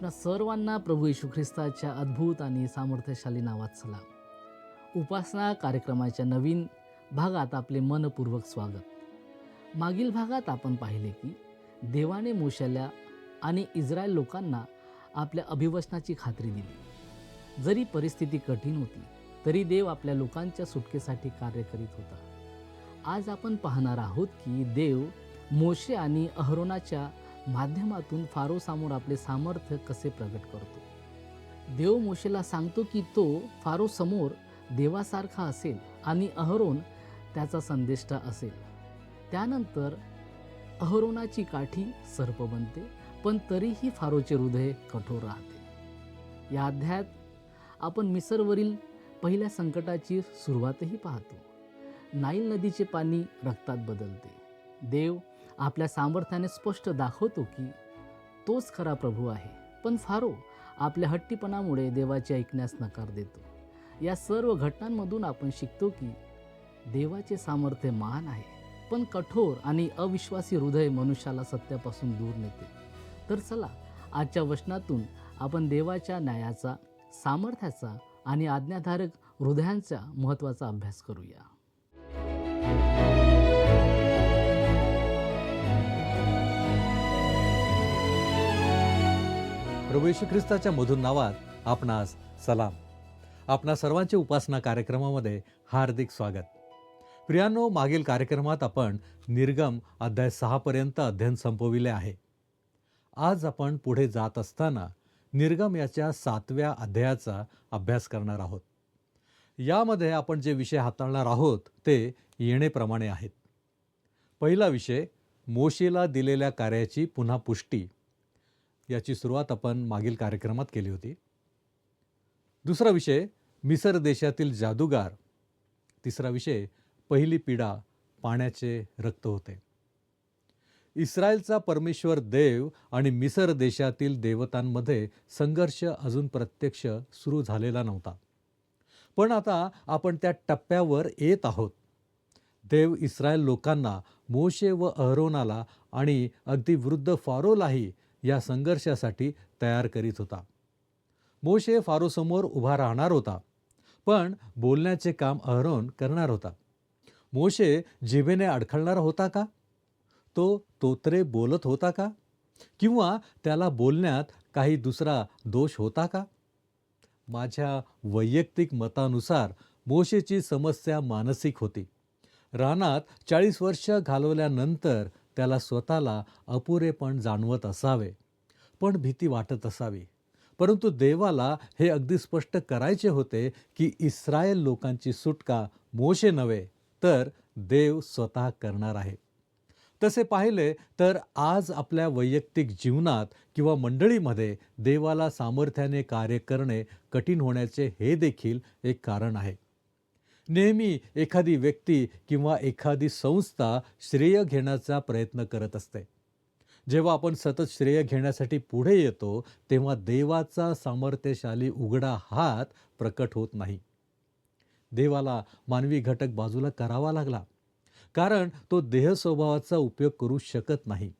आपणा सर्वांना प्रभू येशू ख्रिस्ताच्या अद्भुत आणि सामर्थ्यशाली नावात सलाम. उपासना कार्यक्रमाच्या नवीन भागात आपले मनपूर्वक स्वागत. मागील भागात आपण पाहिले की देवाने मोशेला आणि इस्रायल लोकांना आपल्या अभिवचनाची खात्री दिली. जरी परिस्थिती कठीण होती तरी देव आपल्या लोकांच्या सुटकेसाठी कार्य करीत होता. आज आपण पाहणार आहोत की देव मोशे आणि अहरोनाच्या माध्यमातून फारोसमोर आपले सामर्थ्य कसे प्रगट करतो. देव मोशेला सांगतो की तो फारोसमोर देवासारखा असेल आणि अहरोन त्याचा संदेष्टा असेल. त्यानंतर अहरोनाची काठी सर्प बनते, पण तरीही फारोचे हृदय कठोर राहते. या अध्यायात आपण मिसरवरील पहिल्या संकटाची सुरुवातही पाहतो. नाईल नदीचे पाणी रक्तात बदलते. देव आपल्या सामर्थ्याने स्पष्ट दाखवतो की तोच खरा प्रभू आहे, पण फारो आपल्या हट्टीपणामुळे देवाचे ऐकण्यास नकार देतो. या सर्व घटनांमधून आपण शिकतो की देवाचे सामर्थ्य महान आहे, पण कठोर आणि अविश्वासी हृदय मनुष्याला सत्यापासून दूर नेते. तर चला आजच्या वचनातून आपण देवाच्या न्यायाचा, सामर्थ्याचा आणि आज्ञाधारक हृदयांचा महत्त्वाचा अभ्यास करूया. प्रभू येशू ख्रिस्ताच्या मधुर नावात आपणास सलाम. आपणा सर्वांचे उपासना कार्यक्रमामध्ये हार्दिक स्वागत. प्रियांनो, मागील कार्यक्रमात आपण निर्गम अध्याय 6 पर्यंत अध्ययन संपविले आहे. आज आपण पुढे जात असताना निर्गम याच्या 7व्या अध्यायाचा अभ्यास करणार आहोत. यामध्ये आपण जे विषय हाताळणार आहोत ते येणेप्रमाणे आहेत. पहिला विषय, मोशेला दिलेल्या कार्याची पुन्हा पुष्टी. याची सुरुवात आपण मागील कार्यक्रमात केली होती. दुसरा विषय, मिसर देशातील जादूगार. तिसरा विषय, पहिली पिढा पाण्याचे रक्त होते. इस्रायलचा परमेश्वर देव आणि मिसर देशातील देवतांमध्ये संघर्ष अजून प्रत्यक्ष सुरू झालेला नव्हता, पण आता आपण त्या टप्प्यावर येत आहोत. देव इस्रायल लोकांना, मोशे व अहरोनाला आणि अगदी वृद्ध फारोलाही या संघर्षासाठी तयार करीत होता. मोशे फारोसमोर उभा राहणार होता, पण बोलण्याचे काम अहरोन करणार होता. मोशे जिभेने अडखळणारा होता का? तो तोत्रे बोलत होता का? किंवा त्याला बोलण्यात काही दुसरा दोष होता का? माझ्या वैयक्तिक मतानुसार मोशेची समस्या मानसिक होती. रानात 40 वर्ष घालवल्यानंतर त्याला स्वतःला अपुरेपण जाणवत असावे, पण भीती वाटत असावी. परंतु देवाला हे अगदी स्पष्ट करायचे होते की इस्रायल लोकांची सुटका मोशे नव्हे तर देव स्वतः करणार आहे. तसे पाहिले तर आज आपल्या वैयक्तिक जीवनात किंवा मंडळीमध्ये देवाला सामर्थ्याने कार्य करणे कठीण होण्याचे हे देखील एक कारण आहे. नेहमी एखादी व्यक्ती किंवा एखादी संस्था श्रेय घेण्याचा प्रयत्न करत असते. जेव्हा आपण सतत श्रेय घेण्यासाठी पुढे येतो तेव्हा देवाचा सामर्थ्यशाली उघडा हात प्रकट होत नाही. देवाला मानवी घटक बाजूला करावा लागला, कारण तो देह स्वभावाचा उपयोग करू शकत नाही.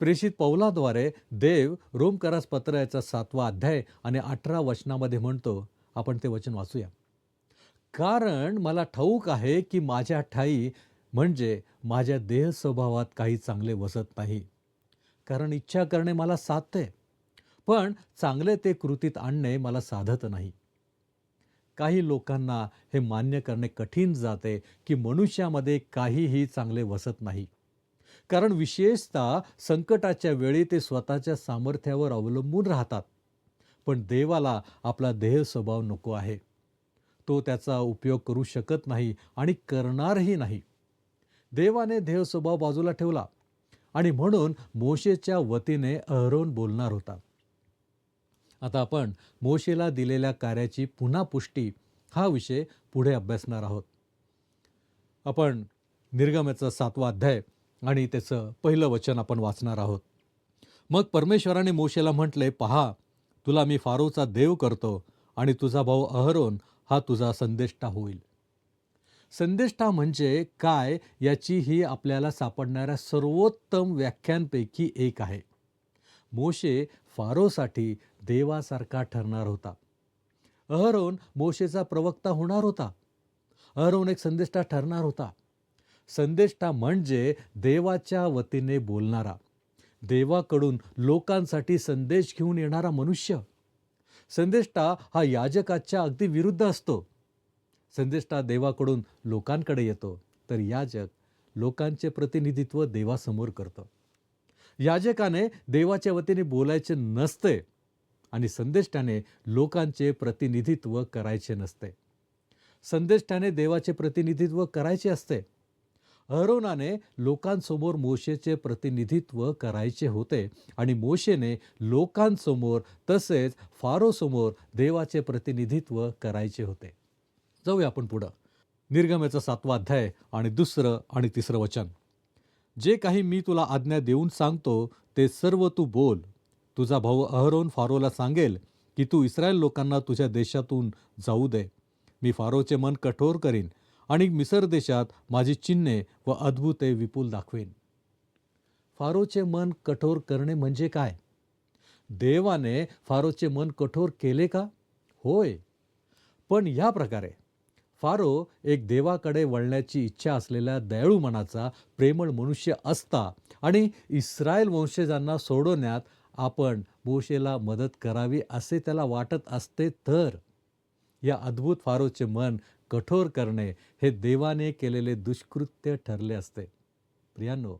प्रेषित पौलाद्वारे देव रोमकरास पत्र याचा 7वा अध्याय आणि 18 वचनामध्ये म्हणतो. आपण ते वचन वाचूया. कारण मला ठाऊक आहे की माझ्या ठाई म्हणजे माझ्या देह स्वभावात काही चांगले वसत नाही. कारण इच्छा करणे मला साधते, पण चांगले ते कृतीत आणणे मला साधत नाही. काही लोकांना हे मान्य करणे कठीण जाते की मनुष्यामध्ये काहीही चांगले वसत नाही, कारण विशेषतः संकटाच्या वेळी ते स्वतःच्या सामर्थ्यावर अवलंबून राहतात. पण देवाला आपला देह स्वभाव नको आहे. तो त्याचा उपयोग करू शकत नाही आणि करणारही नाही. देवाने देह स्वभाव बाजूला ठेवला आणि म्हणून मोशेच्या वतीने अहरोन बोलणार होता. आता आपण मोशेला दिलेल्या कार्याची पुन्हा पुष्टी हा विषय पुढे अभ्यासणार आहोत. आपण निर्गमाचा 7वा अध्याय आणि त्याचं पहिलं वचन आपण वाचणार आहोत. मग परमेश्वराने मोशेला म्हटले, पहा, तुला मी फारोचा देव करतो आणि तुझा भाऊ अहरोन हा तुझा संदेष्टा होईल. संदेष्टा म्हणजे काय याची ही आपल्याला सापडणाऱ्या सर्वोत्तम व्याख्यांपैकी एक आहे. मोशे फारोसाठी देवासारखा ठरणार होता. अहरोन मोशेचा प्रवक्ता होणार होता. अहरोन एक संदेष्टा ठरणार होता. संदेष्टा म्हणजे देवाच्या वतीने बोलणारा, देवाकडून लोकांसाठी संदेश घेऊन येणारा मनुष्य. संदेष्टा हा याजकाच्या अगदी विरुद्ध असतो. संदेष्टा देवाकडून लोकांकडे येतो, तर याजक लोकांचे प्रतिनिधित्व देवासमोर करतो. याजकाने देवाच्या वतीने बोलायचे नसते आणि संदेष्टाने लोकांचे प्रतिनिधित्व करायचे नसते. संदेष्टाने देवाचे प्रतिनिधित्व करायचे असते. अहरोनाने लोकांसमोर मोशेचे प्रतिनिधित्व करायचे होते आणि मोशेने लोकांसमोर तसेच फारोसमोर देवाचे प्रतिनिधित्व करायचे होते. जाऊया आपण पुढं. निर्गमेचा 7वा अध्याय आणि 2 आणि 3 वचन. जे काही मी तुला आज्ञा देऊन सांगतो ते सर्व तू बोल. तुझा भाऊ अहरोन फारोला सांगेल की तू इस्रायल लोकांना तुझ्या देशातून जाऊ दे. मी फारोचे मन कठोर करीन आणि मिसर देशात माझी चिन्हे व अद्भुते विपुल दाखवेन. फारोचे मन कठोर करणे म्हणजे काय? देवाने फारोचे मन कठोर केले का? होय. पण या प्रकारे फारो एक देवाकडे वळण्याची इच्छा असलेल्या दयाळू मनाचा प्रेमळ मनुष्य असता आणि इस्रायल वंशजांना सोडवण्यात आपण मोशेला मदत करावी असे त्याला वाटत असते, तर या अद्भुत फारोचे मन कठोर करणे हे देवाने केलेले दुष्कृत्य ठरले असते. प्रियांनो,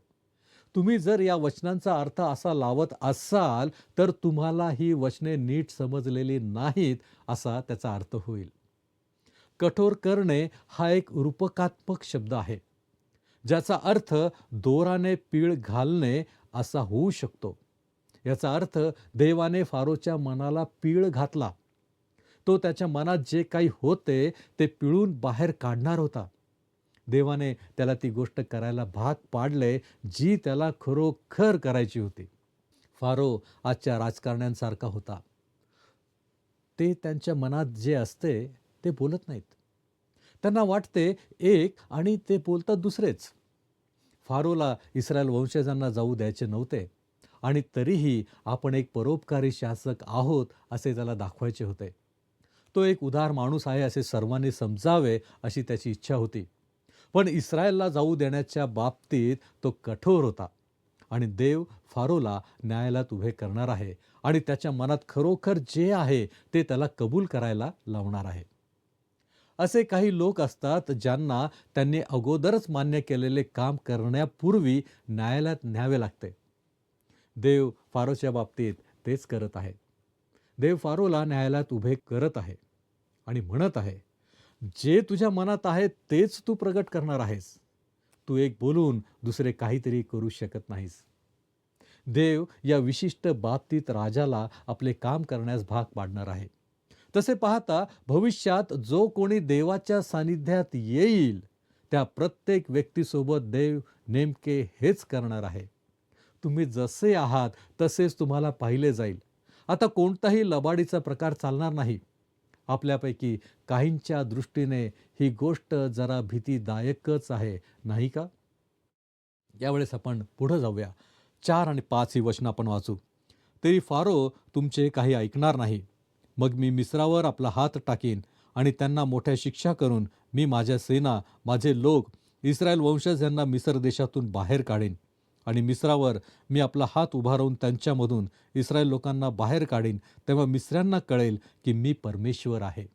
तुम्ही जर या वचनांचा अर्थ असा लावत असाल तर तुम्हाला ही वचने नीट समजलेली नाहीत असा त्याचा अर्थ होईल. कठोर करणे हा एक रूपकात्मक शब्द आहे, ज्याचा अर्थ दोराने पीळ घालणे असा होऊ शकतो. याचा अर्थ देवाने फारोच्या मनाला पीळ घातला. तो त्याच्या मनात जे काही होते ते पिळून बाहेर काढणार होता. देवाने त्याला ती गोष्ट करायला भाग पाडले जी त्याला खरोखर करायची होती. फारो आजच्या राजकारण्यांसारखा होता. ते त्यांच्या मनात जे असते ते बोलत नाहीत. त्यांना वाटते एक आणि ते बोलतात दुसरेच. फारोला इस्रायल वंशजांना जाऊ द्यायचे नव्हते आणि तरीही आपण एक परोपकारी शासक आहोत असे त्याला दाखवायचे होते. तो एक उदार माणूस आहे असे सर्वांनी समजावे अशी त्याची इच्छा होती. पण इस्रायलला जाऊ देण्याच्या बाबतीत तो कठोर होता आणि देव फारोला न्यायालयात उभे करणार आहे आणि त्याच्या मनात खरोखर जे आहे ते त्याला कबूल करायला लावणार आहे. असे काही लोक असतात ज्यांना त्यांनी अगोदरच मान्य केलेले काम करण्यापूर्वी न्यायालयात न्यावे लागते. देव फारोच्या बाबतीत तेच करत आहे. देव फारोला न्यायालयात उभे करत आहे आणि म्हणत आहे, जे तुझ्या मनात आहे तेच तू प्रगट करणार आहेस. तू एक बोलून दुसरे काहीतरी करू शकत नाहीस. देव या विशिष्ट बाबतीत राजाला आपले काम करण्यास भाग पाडणार आहे. तसे पाहता भविष्यात जो कोणी देवाच्या सानिध्यात येईल त्या प्रत्येक व्यक्तीसोबत देव नेमके हेच करणार आहे. तुम्ही जसे आहात तसेच तुम्हाला पाहिले जाईल. आता कोणताही लबाडीचा प्रकार चालणार नाही. आपल्यापैकी काहींच्या दृष्टीने ही गोष्ट जरा भीतीदायकच आहे, नाही का? यावेळेस आपण पुढे जाऊया. 4 आणि 5 ही वचनं आपण वाचू. तरी फारो तुमचे काही ऐकणार नाही. मग मी मिस्रावर आपला हात टाकीन आणि त्यांना मोठ्या शिक्षा करून मी माझ्या सेना, माझे लोक, इस्रायल वंशज यांना मिस्र देशातून बाहेर काढीन आणि मिस्रावर मी आपला हात उभारून त्यांच्यामधून इस्रायल लोकांना बाहेर काढीन. तेव्हा मिस्र्यांना कळेल की मी परमेश्वर आहे.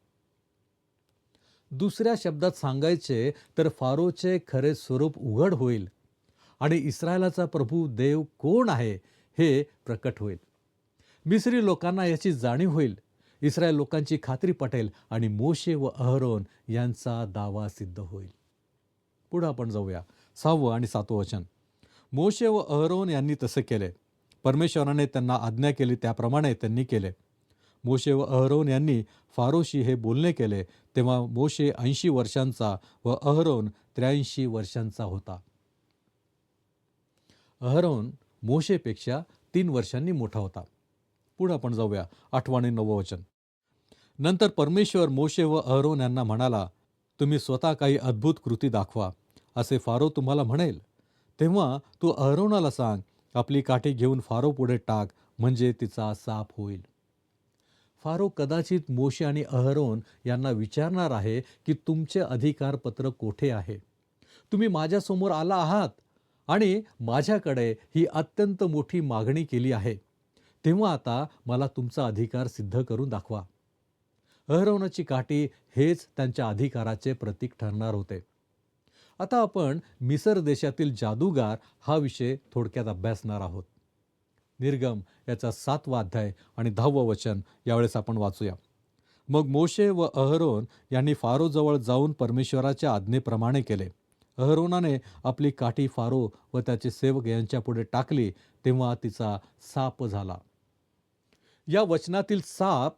दुसऱ्या शब्दात सांगायचे तर फारोचे खरे स्वरूप उघड होईल आणि इस्रायलाचा प्रभू देव कोण आहे हे प्रकट होईल. मिस्री लोकांना याची जाणीव होईल. इस्रायल लोकांची खात्री पटेल आणि मोशे व अहरोन यांचा दावा सिद्ध होईल. पुढे आपण जाऊया. 6वं आणि 7वं वचन. मोशे व अहरोन यांनी तसे केले. परमेश्वराने त्यांना आज्ञा केली त्याप्रमाणे त्यांनी केले. मोशे व अहरोन यांनी फारोशी हे बोलणे केले. तेव्हा मोशे 80 वर्षांचा व अहरोन 83 वर्षांचा होता. अहरोन मोशेपेक्षा 3 वर्षांनी मोठा होता. पुढे आपण जाऊया. 8वं आणि 9वं वचन. नंतर परमेश्वर मोशे व अहरोन यांना म्हणाला, तुम्ही स्वतः काही अद्भुत कृती दाखवा असे फारो तुम्हाला म्हणेल. तेव्हा तू अहरोनाला सांग, आपली काठी घेऊन फारो पुढे टाक म्हणजे तिचा साप होईल. फारो कदाचित मोशे आणि अहरोन यांना विचारणार आहे की तुमचे अधिकारपत्र कोठे आहे? तुम्ही माझ्यासमोर आला आहात आणि माझ्याकडे ही अत्यंत मोठी मागणी केली आहे. तेव्हा आता मला तुमचा अधिकार सिद्ध करून दाखवा. अहरोनाची काठी हेच त्यांच्या अधिकाराचे प्रतीक ठरणार होते. आता आपण मिसर देशातील जादूगार हा विषय थोडक्यात अभ्यासणार आहोत. निर्गम याचा 7वा अध्याय आणि 10वं वचन यावेळेस आपण वाचूया. मग मोशे व अहरोन यांनी फारोजवळ जाऊन परमेश्वराच्या आज्ञेप्रमाणे केले. अहरोनाने आपली काठी फारो व त्याचे सेवक यांच्या पुढे टाकली, तेव्हा तिचा साप झाला. या वचनातील साप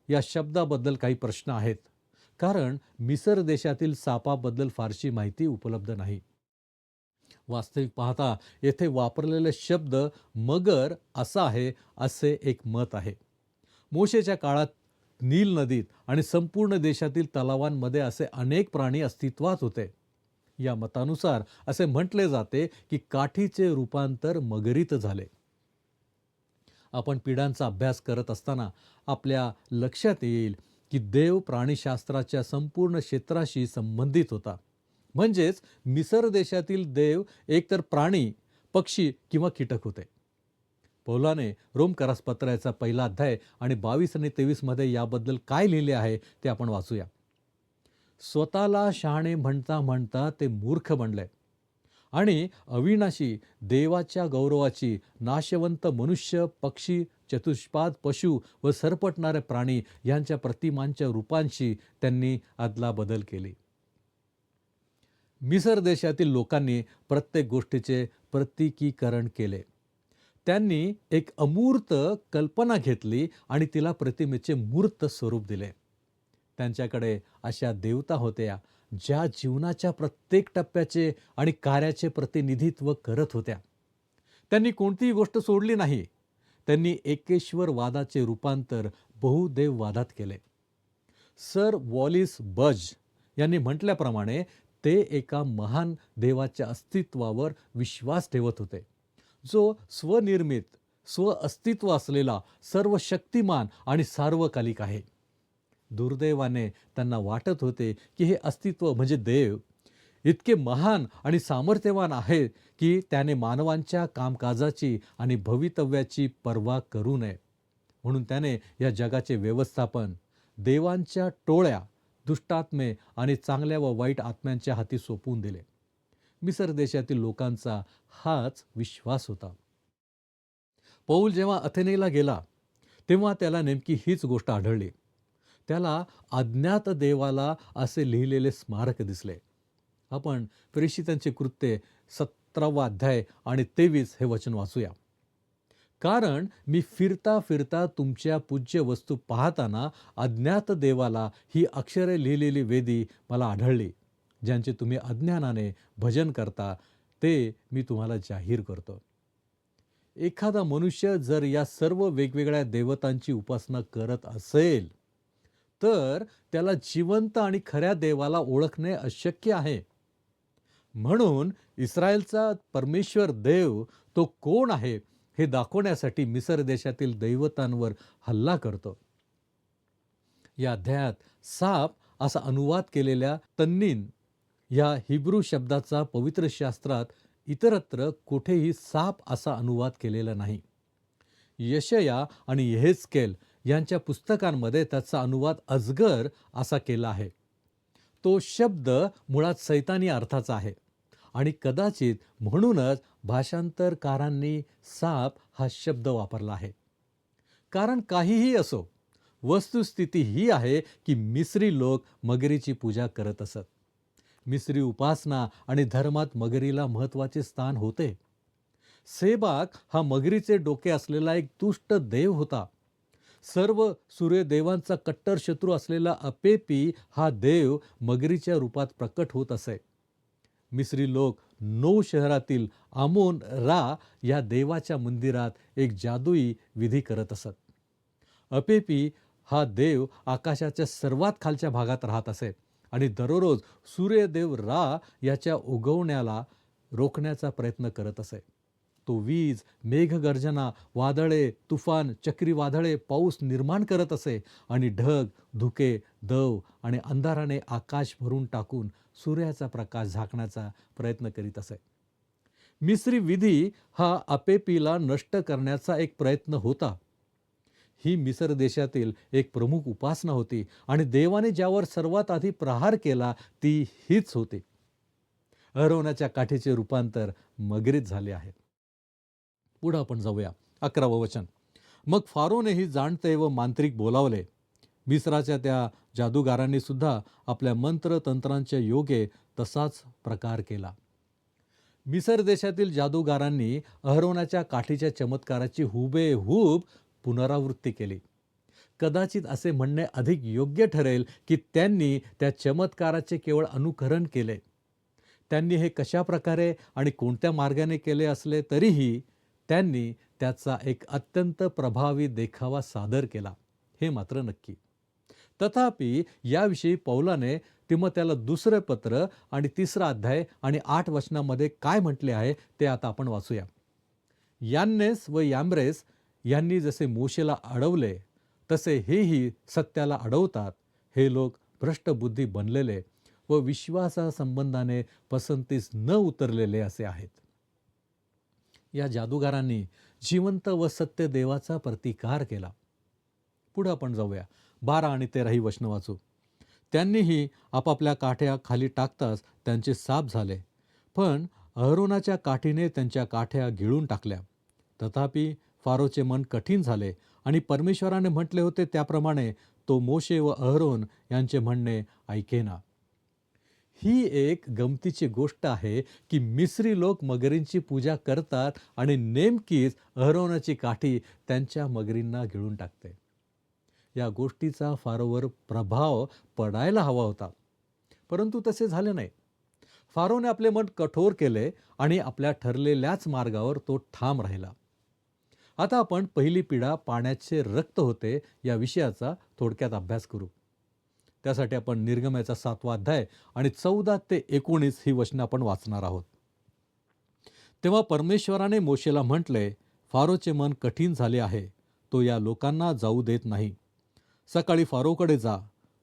या शब्दाबद्दल काही प्रश्न आहेत, कारण मिसर देशातील सापाबद्दल फारशी माहिती उपलब्ध नाही. वास्तविक पाहता येथे वापरलेले शब्द मगर असा आहे असे एक मत आहे. मोशेच्या काळात नील नदीत आणि संपूर्ण देशातील तलावांमध्ये असे अनेक प्राणी अस्तित्वात होते. या मतानुसार असे म्हटले जाते की काठीचे रूपांतर मगरीत झाले. आपण पिढ्यांचा अभ्यास करत असताना आपल्या लक्षात येईल की देव प्राणीशास्त्राच्या संपूर्ण क्षेत्राशी संबंधित होता. म्हणजेच मिसर देशातील देव एकतर प्राणी, पक्षी किंवा कीटक होते. पौलाने रोमकरास पत्राचा 1 अध्याय आणि 22 आणि 23 मध्ये याबद्दल काय लिहिले आहे ते आपण वाचूया. स्वतःला शहाणे म्हणता म्हणता ते मूर्ख बनले आणि अविनाशी देवाच्या गौरवाची नाशवंत मनुष्य, पक्षी, चतुष्पाद पशु व सरपटणारे प्राणी यांच्या प्रतिमांच्या रूपांशी त्यांनी अदलाबदल केली. मिसर देशातील लोकांनी प्रत्येक गोष्टीचे प्रतीकीकरण केले. त्यांनी एक अमूर्त कल्पना घेतली आणि तिला प्रतिमेचे मूर्त स्वरूप दिले. त्यांच्याकडे अशा देवता होत्या ज्या जीवनाच्या प्रत्येक टप्प्याचे आणि कार्याचे प्रतिनिधित्व करत होत्या. त्यांनी कोणतीही गोष्ट सोडली नाही. त्यांनी एकेश्वरवादाचे रूपांतर बहुदेववादात केले. सर वॉलिस बज यांनी म्हटल्याप्रमाणे ते एका महान देवाच्या अस्तित्वावर विश्वास ठेवत होते, जो स्वनिर्मित, अस्तित्व असलेला, सर्व शक्तिमान आणि सार्वकालिक आहे. दुर्दैवाने त्यांना वाटत होते की हे अस्तित्व म्हणजे देव इतके महान आणि सामर्थ्यवान आहे की त्याने मानवांच्या कामकाजाची आणि भवितव्याची पर्वा करू नये. म्हणून त्याने या जगाचे व्यवस्थापन देवांच्या टोळ्या, दुष्टात्मे आणि चांगल्या व वाईट आत्म्यांच्या हाती सोपवून दिले. मिसर देशातील लोकांचा हाच विश्वास होता. पौल जेव्हा अथेनेला गेला तेव्हा त्याला नेमकी हीच गोष्ट आढळली. त्याला अज्ञात देवाला असे लिहिलेले स्मारक दिसले. आपण प्रेषितांची कृत्ये 17वा अध्याय आणि 23 हे वचन वाचूया. कारण मी फिरता फिरता तुमच्या पूज्य वस्तू पाहताना अज्ञात देवाला ही अक्षरे लिहिलेली वेदी मला आढळली, ज्यांचे तुम्ही अज्ञानाने भजन करता ते मी तुम्हाला जाहीर करतो. एखादा मनुष्य जर या सर्व वेगवेगळ्या देवतांची उपासना करत असेल तर त्याला जिवंत आणि खऱ्या देवाला ओळखणे अशक्य आहे. म्हणून इस्रायलचा परमेश्वर देव तो कोण आहे हे दाखवण्यासाठी मिसर देशातील दैवतांवर हल्ला करतो. या अध्यायात साप असा अनुवाद केलेल्या तन्नीन या हिब्रू शब्दाचा पवित्र शास्त्रात इतरत्र कुठेही साप असा अनुवाद केलेला नाही. यशया आणि येहेजकेल यांच्या पुस्तकांमध्ये त्याचा अनुवाद अजगर असा केला आहे. तो शब्द मुळात सैतानी अर्थाचा आहे आणि कदाचित म्हणूनच भाषांतरकारांनी साप हा शब्द वापरला आहे. कारण काहीही असो, वस्तुस्थिती ही आहे की मिस्री लोक मगरीची पूजा करत असत. मिस्री उपासना आणि धर्मात मगरीला महत्त्वाचे स्थान होते. सेबाक हा मगरीचे डोके असलेला एक दुष्ट देव होता. सर्व सूर्यदेवांचा कट्टर शत्रू असलेला अपेपी हा देव मगरीच्या रूपात प्रकट होत असे. मिस्री लोक नो शहरातील आमोन रा या देवाच्या मंदिरात एक जादुई विधी करत असत. अपेपी हा देव आकाशाच्या सर्वात खालच्या भागात राहत असे आणि दररोज सूर्यदेव रा याच्या उगवण्याला रोखण्याचा प्रयत्न करत असे. तो वीज, मेघगर्जना, वादळे, तुफान, चक्रीवादळे, पाऊस निर्माण करत असे आणि ढग, धुके, दव आणि अंधाराने आकाश भरून टाकून सूर्याचा प्रकाश झाकण्याचा प्रयत्न करीत असे. मिस्री विधी हा अपेपीला नष्ट करण्याचा एक प्रयत्न होता. ही मिसर देशातील एक प्रमुख उपासना होती आणि देवाने ज्यावर सर्वात आधी प्रहार केला ती हीच होती. अरोनाच्या काठीचे रूपांतर मगरीत झाले आहे. पुढे आपण जाऊया. 11वं वचन. मग फारोनेही जाणते व मांत्रिक बोलावले. मिस्राच्या त्या जादूगारांनी सुद्धा आपल्या मंत्रतंत्रांच्या योगे तसाच प्रकार केला. मिसर देशातील जादूगारांनी अहरोनाच्या काठीच्या चमत्काराची हुबेहूब पुनरावृत्ती केली. कदाचित असे म्हणणे अधिक योग्य ठरेल की त्यांनी त्या चमत्काराचे केवळ अनुकरण केले. त्यांनी हे कशा प्रकारे आणि कोणत्या मार्गाने केले असले तरीही त्यांनी त्याचा एक अत्यंत प्रभावी देखावा सादर केला, हे मात्र नक्की. तथापि याविषयी पौलाने तिमोथेला दुसरे पत्र आणि 3रा अध्याय आणि 8 वचनामध्ये काय म्हटले आहे ते आता आपण वाचूया. यान्नेस व याम्ब्रेस यांनी जसे मोशेला अडवले तसे हेही सत्याला अडवतात. हे लोक भ्रष्टबुद्धी बनलेले व विश्वासासंबंधाने पसंतीस न उतरलेले असे आहेत. या जादूगारांनी जिवंत व सत्य देवाचा प्रतिकार केला. पुढे आपण जाऊया. 12 आणि 13 ही वचनं वाचू. त्यांनीही आपापल्या काठ्या खाली टाकताच त्यांचे साप झाले, पण अहरोनाच्या काठीने त्यांच्या काठ्या गिळून टाकल्या. तथापि फारोचे मन कठीण झाले आणि परमेश्वराने म्हटले होते त्याप्रमाणे तो मोशे व अहरोन यांचे म्हणणे ऐकेना. ही एक गमतीची गोष्ट आहे की मिस्री लोक मगरींची पूजा करतात आणि नेमकीच अहरोनाची काठी त्यांच्या मगरींना गिळून टाकते. या गोष्टीचा फारोवर प्रभाव पडायला हवा होता, परंतु तसे झाले नाही. फारोने आपले मन कठोर केले आणि आपल्या ठरलेल्याच मार्गावर तो ठाम राहिला. आता आपण पहिली पिढा पाण्याचे रक्त होते या विषयाचा थोडक्यात अभ्यास करू. त्यासाठी आपण निर्गमनाचा 7वा अध्याय आणि 14 ते 19 ही वचनं आपण वाचणार आहोत. तेव्हा परमेश्वराने मोशेला म्हटले, फारोचे मन कठीण झाले आहे, तो या लोकांना जाऊ देत नाही. सकाळी फारोकडे जा.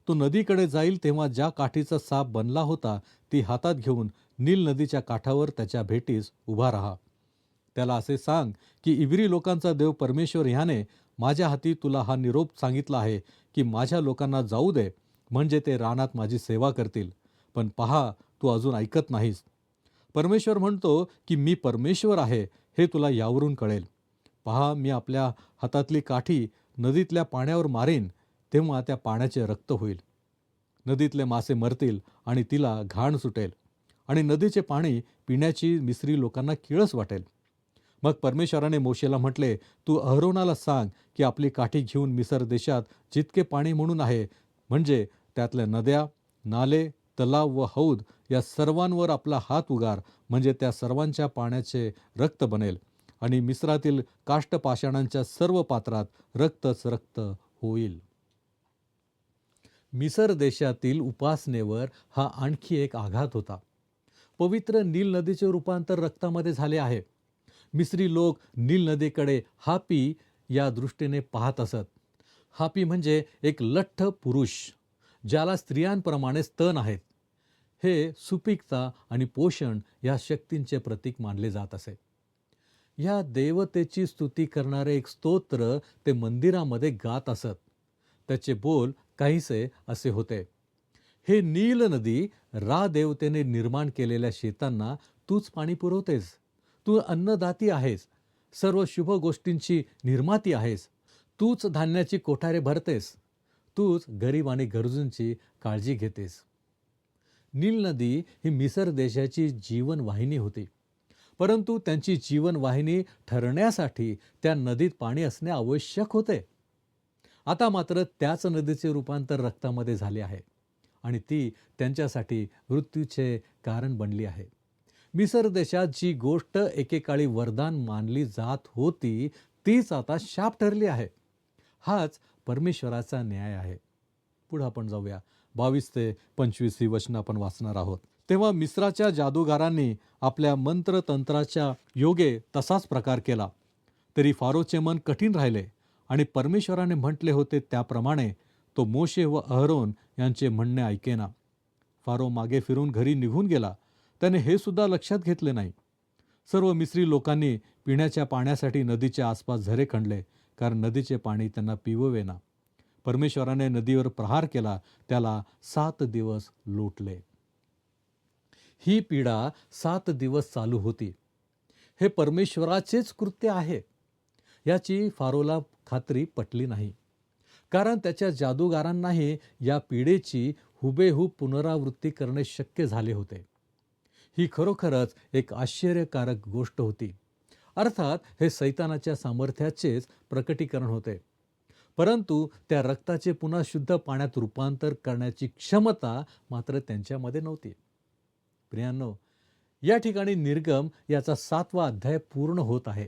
तो नदीकडे जाईल तेव्हा ज्या काठीचा साप बनला होता ती हातात घेऊन नील नदीच्या काठावर त्याच्या भेटीस उभा राहा. त्याला असे सांग की इब्री लोकांचा देव परमेश्वर ह्याने माझ्या हाती तुला हा निरोप सांगितला आहे की माझ्या लोकांना जाऊ दे, म्हणजे ते रानात माझी सेवा करतील. पण पहा, तू अजून ऐकत नाहीस. परमेश्वर म्हणतो की मी परमेश्वर आहे हे तुला यावरून कळेल. पहा, मी आपल्या हातातली काठी नदीतल्या पाण्यावर मारेन, तेव्हा त्या पाण्याचे रक्त होईल. नदीतले मासे मरतील आणि तिला घाण सुटेल आणि नदीचे पाणी पिण्याची मिस्री लोकांना किळस वाटेल. मग परमेश्वराने मोशेला म्हटले, तू अहरोनाला सांग की आपली काठी घेऊन मिसर देशात जितके पाणी म्हणून आहे, म्हणजे त्यातल्या नद्या, नाले, तलाव व हौद या सर्वांवर आपला हात उगार, म्हणजे त्या सर्वांच्या पाण्याचे रक्त बनेल आणि मिस्रातील काष्टपाषाणांच्या सर्व पात्रात रक्तच रक्त होईल. मिसर देशातील उपासनेवर हा आणखी एक आघात होता. पवित्र नील नदीचे रूपांतर रक्तामध्ये झाले आहे. मिस्री लोक नील नदीकडे हापी या दृष्टीने पाहत असत. हापी म्हणजे एक लठ्ठ पुरुष ज्याला स्त्रियांप्रमाणे स्तन आहेत. हे सुपीकता आणि पोषण या शक्तींचे प्रतीक मानले जात असे. या देवतेची स्तुती करणारे एक स्तोत्र ते मंदिरामध्ये गात असत. त्याचे बोल काहीसे असे होते. हे नील नदी, रा देवतेने निर्माण केलेल्या शेतांना तूच पाणी पुरवतेस. तू अन्नदाती आहेस, सर्व शुभ गोष्टींची निर्माती आहेस. तूच धान्याची कोठारे भरतेस. तूच गरीब आणि गरजूंची काळजी घेतेस. नील नदी ही मिसर देशाची जीवनवाहिनी होती, परंतु त्यांची जीवनवाहिनी ठरण्यासाठी त्या नदीत पाणी असणे आवश्यक होते. आता मात्र त्याच नदीचे रूपांतर रक्तामध्ये झाले आहे आणि ती त्यांच्यासाठी मृत्यूचे कारण बनली आहे. मिसर देशात जी गोष्ट एकेकाळी वरदान मानली जात होती तीच आता शाप ठरली आहे. हाच परमेश्वराचा न्याय आहे. पुढे आपण जाऊया. 22 ते 25 ही वचनं आपण वाचणार आहोत. तेव्हा मिस्राच्या जादूगारांनी आपल्या मंत्रतंत्राच्या योगे तसाच प्रकार केला. तरी फारोचे मन कठीण राहिले आणि परमेश्वराने म्हटले होते त्याप्रमाणे तो मोशे व अहरोन यांचे म्हणणे ऐकेना. फारो मागे फिरून घरी निघून गेला. त्याने हे सुद्धा लक्षात घेतले नाही. सर्व मिस्री लोकांनी पिण्याच्या पाण्यासाठी नदीच्या आसपास झरे खणले, कारण नदीचे पाणी त्यांना पिववेना. परमेश्वराने नदीवर प्रहार केला, त्याला 7 दिवस लोटले. ही पीडा 7 दिवस चालू होती. हे परमेश्वराचेच कृत्य आहे याची फारोला खात्री पटली नाही, कारण त्याच्या जादूगारांनाही या पीडेची हुबेहूब पुनरावृत्ती करणे शक्य झाले होते. ही खरोखरच एक आश्चर्यकारक गोष्ट होती. अर्थात हे सैतानाच्या सामर्थ्याचेच प्रकटीकरण होते, परंतु त्या रक्ताचे पुन्हा शुद्ध पाण्यात रूपांतर करण्याची क्षमता मात्र त्यांच्यामध्ये नव्हती. प्रियांनो, या ठिकाणी निर्गम याचा 7वा अध्याय पूर्ण होत आहे.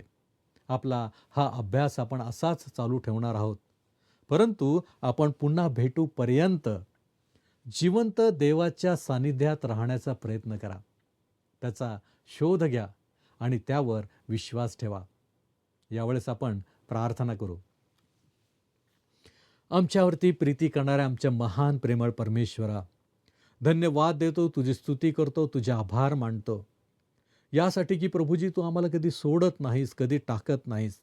आपला हा अभ्यास आपण असाच चालू ठेवणार आहोत, परंतु आपण पुन्हा भेटूपर्यंत जिवंत देवाच्या सानिध्यात राहण्याचा प्रयत्न करा. त्याचा शोध घ्या आणि त्यावर विश्वास ठेवा. यावेळेस आपण प्रार्थना करू. आमच्यावरती प्रीती करणाऱ्या आमच्या महान प्रेमळ परमेश्वरा, धन्यवाद देतो, तुझी स्तुती करतो, तुझे आभार मानतो यासाठी की प्रभूजी तू आम्हाला कधी सोडत नाहीस, कधी टाकत नाहीस.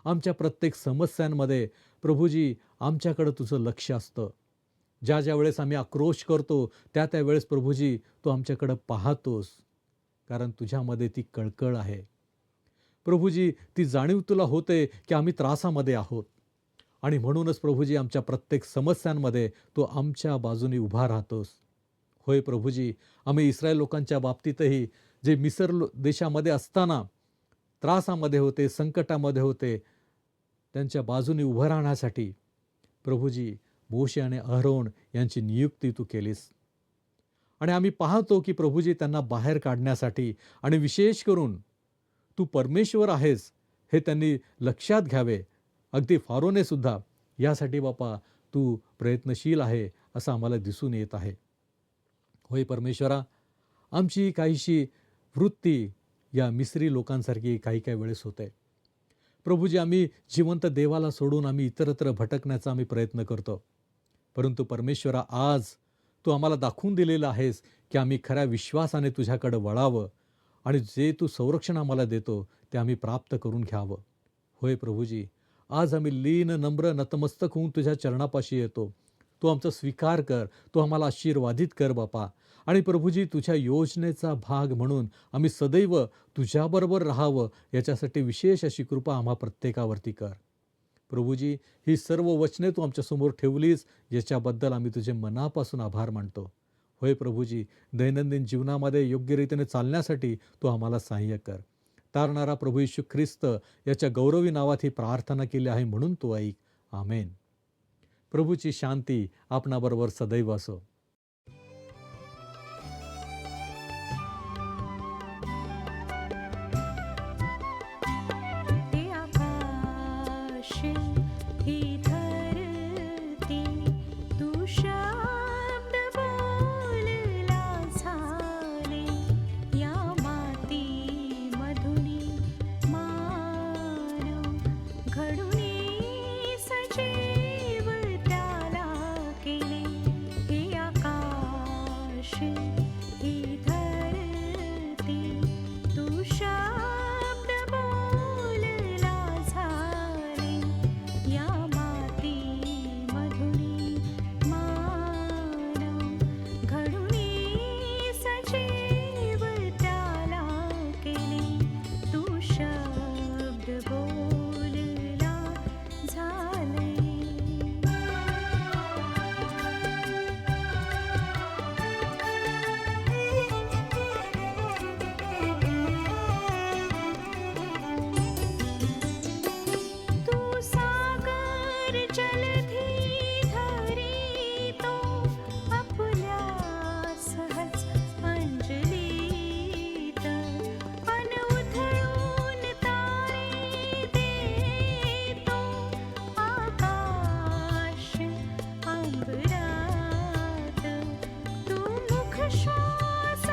आमच्या प्रत्येक समस्यांमध्ये प्रभूजी आमच्याकडं तुझं लक्ष असतं. ज्या ज्या वेळेस आम्ही आक्रोश करतो त्या वेळेस प्रभूजी तू आमच्याकडं पाहतोस, कारण तुझ्यामध्ये ती कळकळ आहे. प्रभूजी ती जाणीव तुला होते की आम्ही त्रासामध्ये आहोत, आणि म्हणूनच प्रभूजी आमच्या प्रत्येक समस्यांमध्ये तो आमच्या बाजूने उभा राहतोस. होय प्रभूजी, आम्ही इस्रायल लोकांच्या बाबतीतही जे मिसर देशामध्ये असताना त्रासामध्ये होते, संकटामध्ये होते, त्यांच्या बाजूने उभं राहण्यासाठी प्रभूजी मोशे आणि अहरोन यांची नियुक्ती तू केलीस. आणि आम्ही पाहतो की प्रभूजी त्यांना बाहेर काढण्यासाठी आणि विशेष करून तू परमेश्वर आहेस हे त्यांनी लक्षात घ्यावे. अगदी फारोने सुद्धा यासाठी बापा तू प्रयत्नशील आहे असं आम्हाला दिसून येत आहे. होय परमेश्वरा, आमची काहीशी वृत्ती या मिस्री लोकांसारखी काही वेळेस होते. प्रभूजी आम्ही जिवंत देवाला सोडून आम्ही इतरत्र भटकण्याचा आम्ही प्रयत्न करतो, परंतु परमेश्वरा आज तू आम्हाला दाखवून दिलेलं आहेस की आम्ही खऱ्या विश्वासाने तुझ्याकडे वळावं आणि जे तू संरक्षण आम्हाला देतो ते आम्ही प्राप्त करून घ्यावं. होय प्रभूजी, आज आम्ही लीन नम्र नतमस्तक होऊन तुझ्या चरणापाशी येतो. तू आमचा स्वीकार कर, तू आम्हाला आशीर्वादित कर बापा. आणि प्रभूजी तुझ्या योजनेचा भाग म्हणून आम्ही सदैव तुझ्याबरोबर राहावं याच्यासाठी विशेष अशी कृपा आम्हा प्रत्येकावरती कर. प्रभूजी ही सर्व वचने तू आमच्यासमोर ठेवलीस, याच्याबद्दल आम्ही तुझे मनापासून आभार मानतो. होय प्रभूजी, दैनंदिन जीवनामध्ये योग्य रीतीने चालण्यासाठी तू आम्हाला सहाय्य कर. तारणारा प्रभू येशू ख्रिस्त याच्या गौरवी नावात ही प्रार्थना केली आहे, म्हणून तू ऐक. आमेन. प्रभूची शांती आपणाबरोबर सदैव असो. श्वास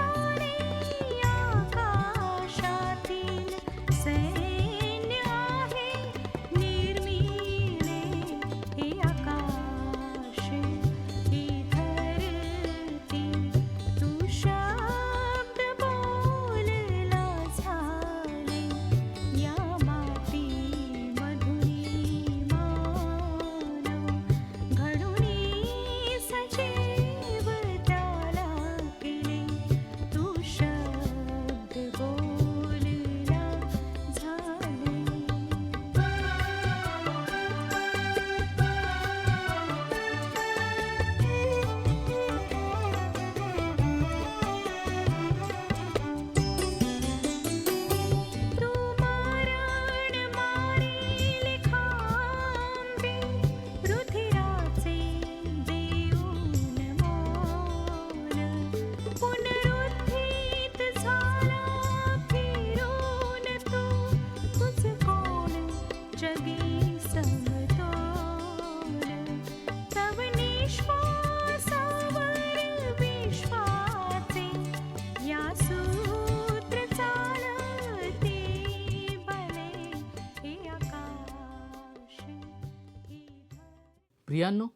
प्रियांनो,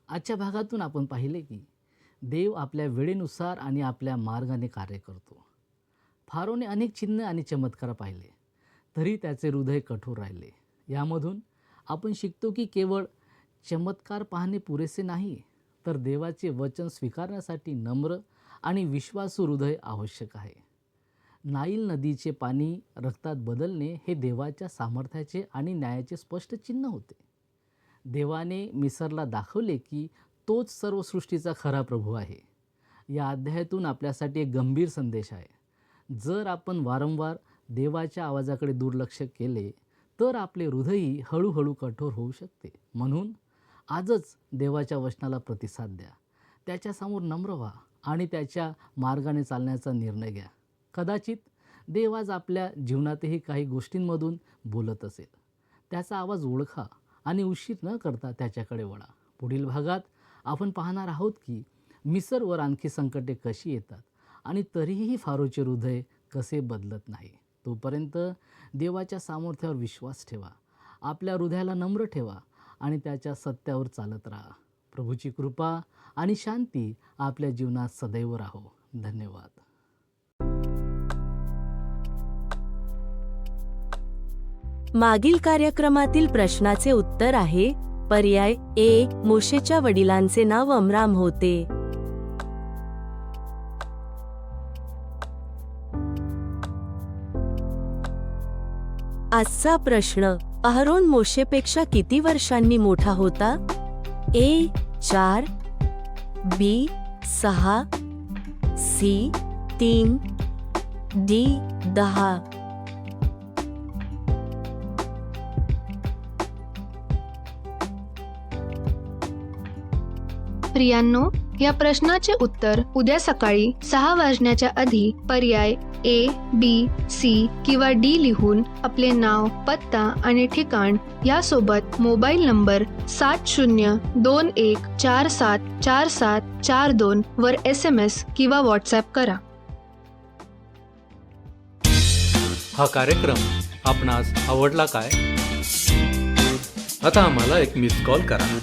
आजच्या भागातून आपण पाहिले की देव आपल्या वेळेनुसार आणि आपल्या मार्गाने कार्य करतो. फारोने अनेक चिन्ह आणि चमत्कार पाहिले, तरी त्याचे हृदय कठोर राहिले. यामधून आपण शिकतो की केवळ चमत्कार पाहणे पुरेसे नाही, तर देवाचे वचन स्वीकारण्यासाठी नम्र आणि विश्वासू हृदय आवश्यक आहे. नाईल नदीचे पाणी रक्तात बदलणे हे देवाच्या सामर्थ्याचे आणि न्यायाचे स्पष्ट चिन्ह होते. देवाने मिसरला दाखवले की तोच सर्व सृष्टीचा खरा प्रभू आहे. या अध्यायातून आपल्यासाठी एक गंभीर संदेश आहे. जर आपण वारंवार देवाच्या आवाजाकडे दुर्लक्ष केले तर आपले हृदयही हळूहळू कठोर होऊ शकते. म्हणून आजच देवाच्या वचनाला प्रतिसाद द्या, त्याच्यासमोर नम्र व्हा आणि त्याच्या मार्गाने चालण्याचा निर्णय घ्या. कदाचित देव आज आपल्या जीवनातही काही गोष्टींमधून बोलत असेल. त्याचा आवाज ओळखा आणि उशीर न करता त्याच्याकडे वळा. पुढील भागात आपण पाहणार आहोत की मिसरवर आणखी संकटे कशी येतात आणि तरीही फारोचे हृदय कसे बदलत नाही. तोपर्यंत देवाच्या सामर्थ्यावर विश्वास ठेवा, आपल्या हृदयाला नम्र ठेवा आणि त्याच्या सत्यावर चालत राहा. प्रभूची कृपा आणि शांती आपल्या जीवनात सदैव राहो. धन्यवाद. मागील कार्यक्रमातील प्रश्नाचे उत्तर आहे पर्याय ए. मोशेच्या वडिलांचे नाव अमराम होते. आजचा प्रश्न, अहरोन मोशेपेक्षा किती वर्षांनी मोठा होता? ए. 4, बी. 6, सी. 3, डी. 10. प्रियांनो, या प्रश्नाचे उत्तर उद्या सकाळी 6 वाजण्याच्या आधी पर्याय ए, बी, सी किंवा डी लिहून आपले नाव, पत्ता आणि ठिकाण यासोबत मोबाईल नंबर 7021474742 वर SMS किंवा व्हॉट्सॲप करा. हा कार्यक्रम आपणास आवडला काय? आता आम्हाला एक मिस कॉल करा.